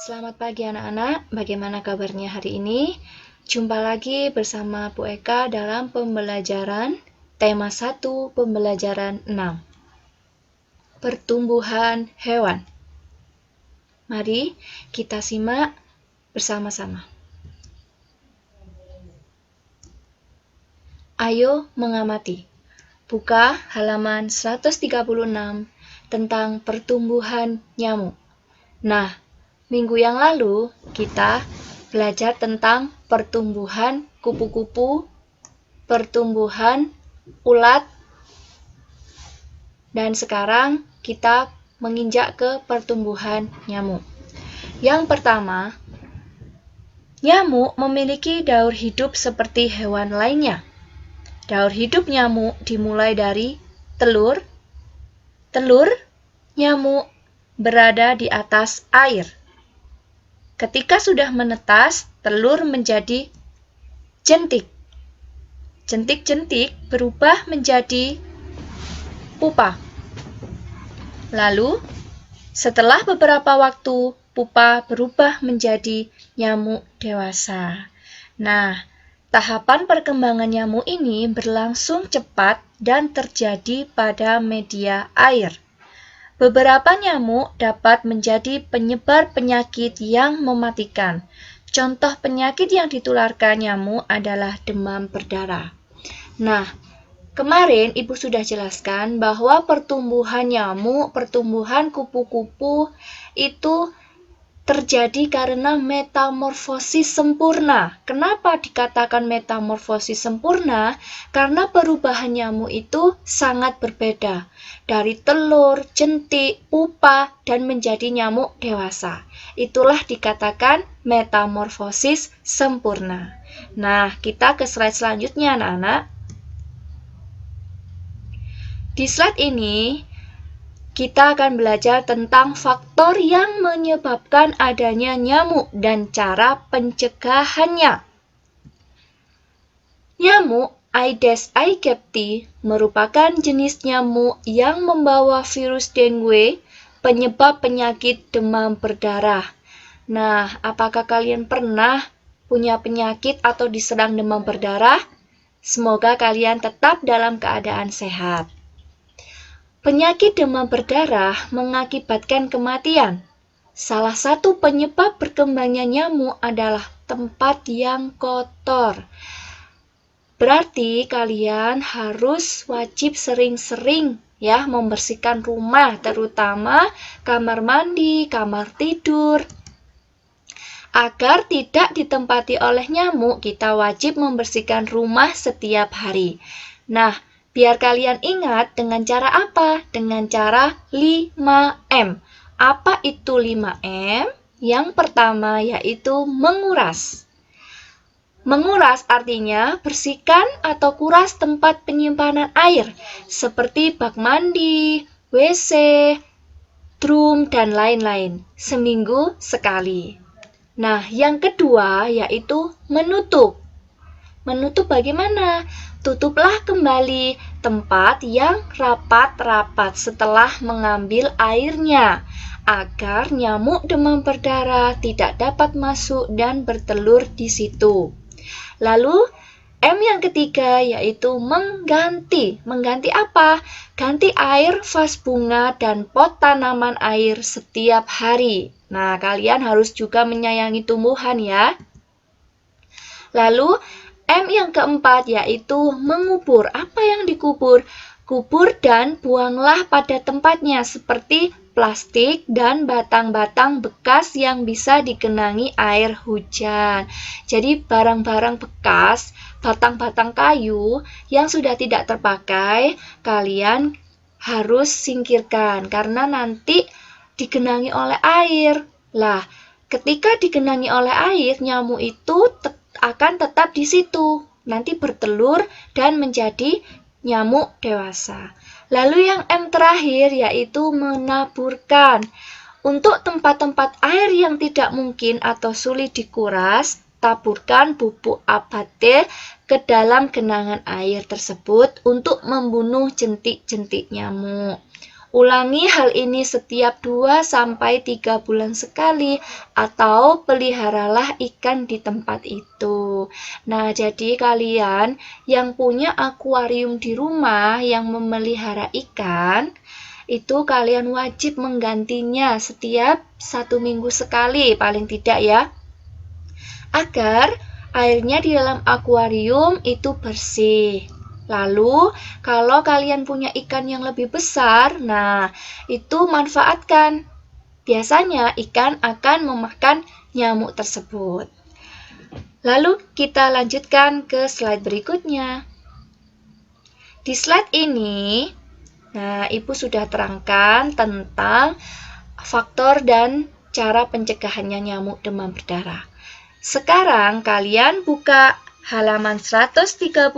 Selamat pagi anak-anak, bagaimana kabarnya hari ini? Jumpa lagi bersama Bu Eka dalam pembelajaran tema 1 pembelajaran 6. Pertumbuhan hewan. Mari kita simak bersama-sama. Ayo mengamati. Buka halaman 136 tentang pertumbuhan nyamuk. Nah, minggu yang lalu kita belajar tentang pertumbuhan kupu-kupu, pertumbuhan ulat, dan sekarang kita menginjak ke pertumbuhan nyamuk. Yang pertama, nyamuk memiliki daur hidup seperti hewan lainnya. Daur hidup nyamuk dimulai dari telur. Telur nyamuk berada di atas air. Ketika sudah menetas, telur menjadi jentik. Jentik-jentik berubah menjadi pupa. Lalu, setelah beberapa waktu, pupa berubah menjadi nyamuk dewasa. Nah, tahapan perkembangan nyamuk ini berlangsung cepat dan terjadi pada media air. Beberapa nyamuk dapat menjadi penyebar penyakit yang mematikan. Contoh penyakit yang ditularkan nyamuk adalah demam berdarah. Nah, kemarin Ibu sudah jelaskan bahwa pertumbuhan nyamuk, pertumbuhan kupu-kupu itu terjadi karena metamorfosis sempurna. Kenapa dikatakan metamorfosis sempurna? Karena perubahan nyamuk itu sangat berbeda. Dari telur, jentik, pupa, dan menjadi nyamuk dewasa. Itulah dikatakan metamorfosis sempurna. Nah, kita ke slide selanjutnya anak-anak. Di slide ini, kita akan belajar tentang faktor yang menyebabkan adanya nyamuk dan cara pencegahannya. Nyamuk Aedes aegypti merupakan jenis nyamuk yang membawa virus dengue, penyebab penyakit demam berdarah. Nah, apakah kalian pernah punya penyakit atau diserang demam berdarah? Semoga kalian tetap dalam keadaan sehat. Penyakit demam berdarah mengakibatkan kematian. Salah satu penyebab berkembangnya nyamuk adalah tempat yang kotor. Berarti kalian harus wajib sering-sering ya membersihkan rumah, terutama kamar mandi, kamar tidur. Agar tidak ditempati oleh nyamuk, kita wajib membersihkan rumah setiap hari. Nah, biar kalian ingat dengan cara apa? Dengan cara 5M. Apa itu 5M? Yang pertama yaitu menguras. Menguras artinya bersihkan atau kuras tempat penyimpanan air seperti bak mandi, WC, drum, dan lain-lain seminggu sekali. Nah, yang kedua yaitu menutup. Menutup bagaimana? Tutuplah kembali tempat yang rapat-rapat setelah mengambil airnya, agar nyamuk demam berdarah tidak dapat masuk dan bertelur di situ. Lalu, M yang ketiga yaitu mengganti. Mengganti apa? Ganti air vas bunga dan pot tanaman air setiap hari. Nah, kalian harus juga menyayangi tumbuhan ya. Lalu, M yang keempat yaitu mengubur. Apa yang dikubur? Kubur dan buanglah pada tempatnya seperti plastik dan batang-batang bekas yang bisa digenangi air hujan. Jadi barang-barang bekas, batang-batang kayu yang sudah tidak terpakai, kalian harus singkirkan karena nanti digenangi oleh air. Lah, ketika digenangi oleh air, nyamuk itu akan tetap di situ, nanti bertelur dan menjadi nyamuk dewasa. Lalu yang M terakhir yaitu menaburkan. Untuk tempat-tempat air yang tidak mungkin atau sulit dikuras, taburkan bubuk abate ke dalam genangan air tersebut untuk membunuh jentik-jentik nyamuk. Ulangi hal ini setiap 2-3 bulan sekali atau peliharalah ikan di tempat itu. Nah, jadi kalian yang punya akuarium di rumah yang memelihara ikan, itu kalian wajib menggantinya setiap 1 minggu sekali paling tidak ya. Agar airnya di dalam akuarium itu bersih. Lalu, kalau kalian punya ikan yang lebih besar, nah itu manfaatkan. Biasanya ikan akan memakan nyamuk tersebut. Lalu kita lanjutkan ke slide berikutnya. Di slide ini, nah Ibu sudah terangkan tentang faktor dan cara pencegahannya nyamuk demam berdarah. Sekarang kalian buka halaman 138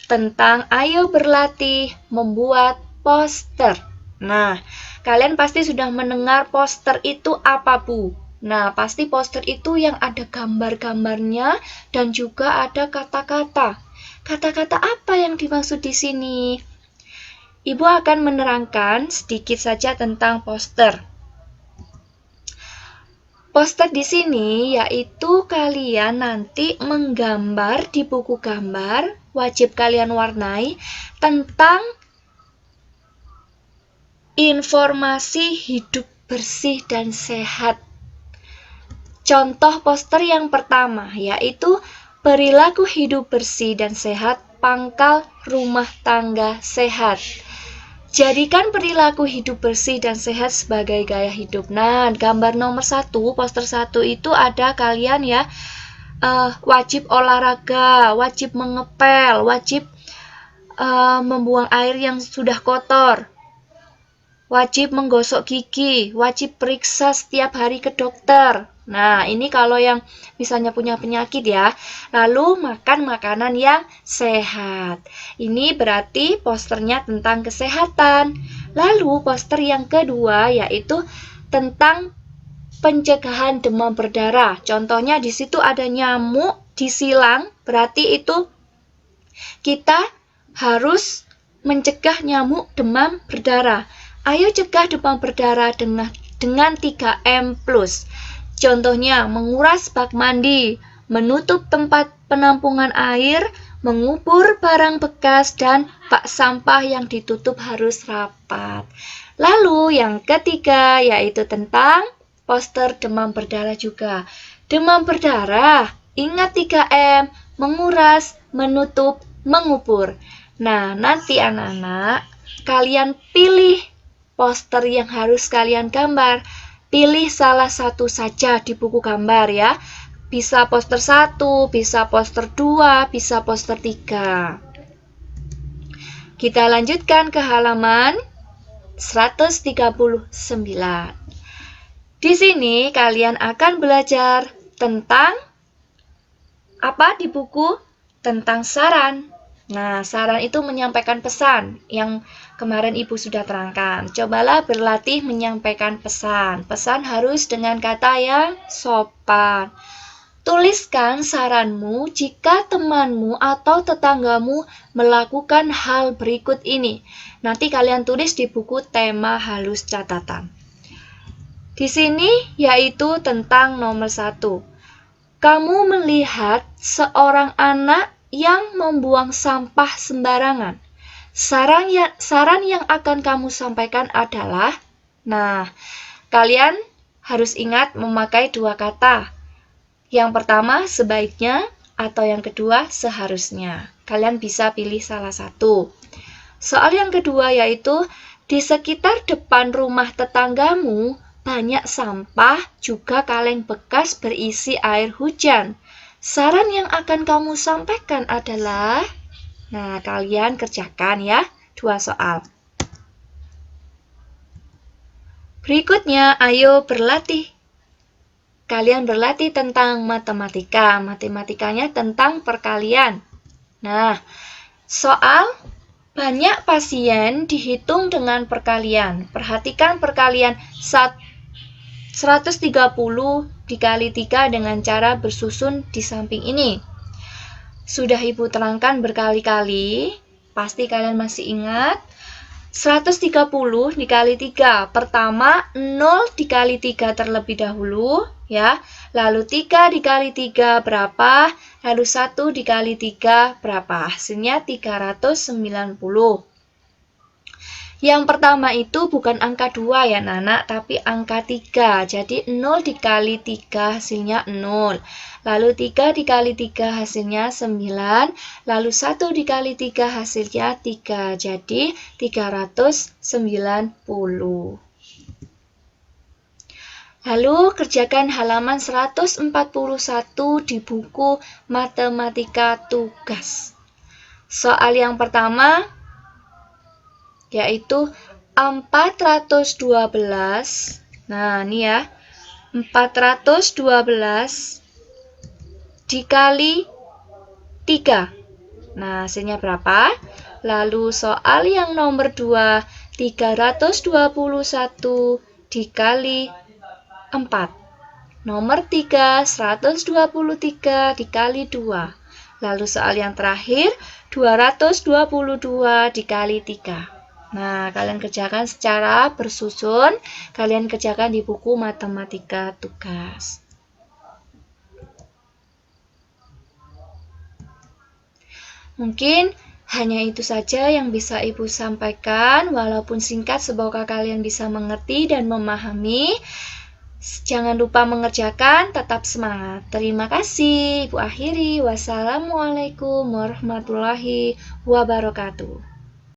tentang ayo berlatih membuat poster. Nah, kalian pasti sudah mendengar poster itu apa, Bu? Nah, pasti poster itu yang ada gambar-gambarnya dan juga ada kata-kata. Kata-kata apa yang dimaksud di sini? Ibu akan menerangkan sedikit saja tentang poster. Poster di sini yaitu kalian nanti menggambar di buku gambar, wajib kalian warnai tentang informasi hidup bersih dan sehat. Contoh poster yang pertama yaitu perilaku hidup bersih dan sehat, pangkal rumah tangga sehat. Jadikan perilaku hidup bersih dan sehat sebagai gaya hidup. Nah, gambar nomor 1, poster 1 itu ada kalian ya, wajib olahraga, wajib mengepel, wajib membuang air yang sudah kotor, wajib menggosok gigi, wajib periksa setiap hari ke dokter. Nah, ini kalau yang misalnya punya penyakit ya. Lalu makan makanan yang sehat. Ini berarti posternya tentang kesehatan. Lalu poster yang kedua yaitu tentang pencegahan demam berdarah. Contohnya di situ ada nyamuk disilang, berarti itu kita harus mencegah nyamuk demam berdarah. Ayo cegah demam berdarah dengan 3M+. Contohnya, menguras bak mandi, menutup tempat penampungan air, mengubur barang bekas, dan bak sampah yang ditutup harus rapat. Lalu yang ketiga yaitu tentang poster demam berdarah juga. Demam berdarah, ingat 3M, menguras, menutup, mengubur. Nah, nanti anak-anak, kalian pilih poster yang harus kalian gambar. Pilih salah satu saja di buku gambar ya. Bisa poster 1, bisa poster 2, bisa poster 3. Kita lanjutkan ke halaman 139. Di sini kalian akan belajar tentang apa di buku? Tentang saran. Nah, saran itu menyampaikan pesan yang kemarin Ibu sudah terangkan. Cobalah berlatih menyampaikan pesan. Pesan harus dengan kata yang sopan. Tuliskan saranmu jika temanmu atau tetanggamu melakukan hal berikut ini. Nanti kalian tulis di buku tema halus catatan. Di sini yaitu tentang nomor 1. Kamu melihat seorang anak yang membuang sampah sembarangan. Saran yang akan kamu sampaikan adalah, nah, kalian harus ingat memakai 2 kata. Yang pertama, sebaiknya, atau yang kedua, seharusnya. Kalian bisa pilih salah satu. Soal yang kedua yaitu, di sekitar depan rumah tetanggamu, banyak sampah, juga kaleng bekas berisi air hujan. Saran yang akan kamu sampaikan adalah, nah kalian kerjakan ya, 2 soal. Berikutnya, ayo berlatih. Kalian berlatih tentang matematika. Matematikanya tentang perkalian. Nah, soal banyak pasien dihitung dengan perkalian. Perhatikan perkalian 130 dikali 3 dengan cara bersusun di samping ini. Sudah Ibu terangkan berkali-kali, pasti kalian masih ingat. 130 dikali 3. Pertama 0 dikali 3 terlebih dahulu ya. Lalu 3 dikali 3 berapa? Lalu 1 dikali 3 berapa? Hasilnya 390. Yang pertama itu bukan angka 2 ya Nana, tapi angka 3. Jadi 0 dikali 3 hasilnya 0. Lalu 3 dikali 3 hasilnya 9. Lalu 1 dikali 3 hasilnya 3. Jadi 390. Lalu kerjakan halaman 141 di buku Matematika Tugas. Soal yang pertama yaitu 412. Nah, ini ya. 412 dikali 3. Nah, hasilnya berapa? Lalu soal yang nomor 2, 321 dikali 4. Nomor 3, 123 dikali 2. Lalu soal yang terakhir, 222 dikali 3. Nah, kalian kerjakan secara bersusun. Kalian kerjakan di buku Matematika Tugas. Mungkin hanya itu saja yang bisa Ibu sampaikan. Walaupun singkat, semoga kalian bisa mengerti dan memahami. Jangan lupa mengerjakan, tetap semangat. Terima kasih. Ibu akhiri. Wassalamualaikum warahmatullahi wabarakatuh.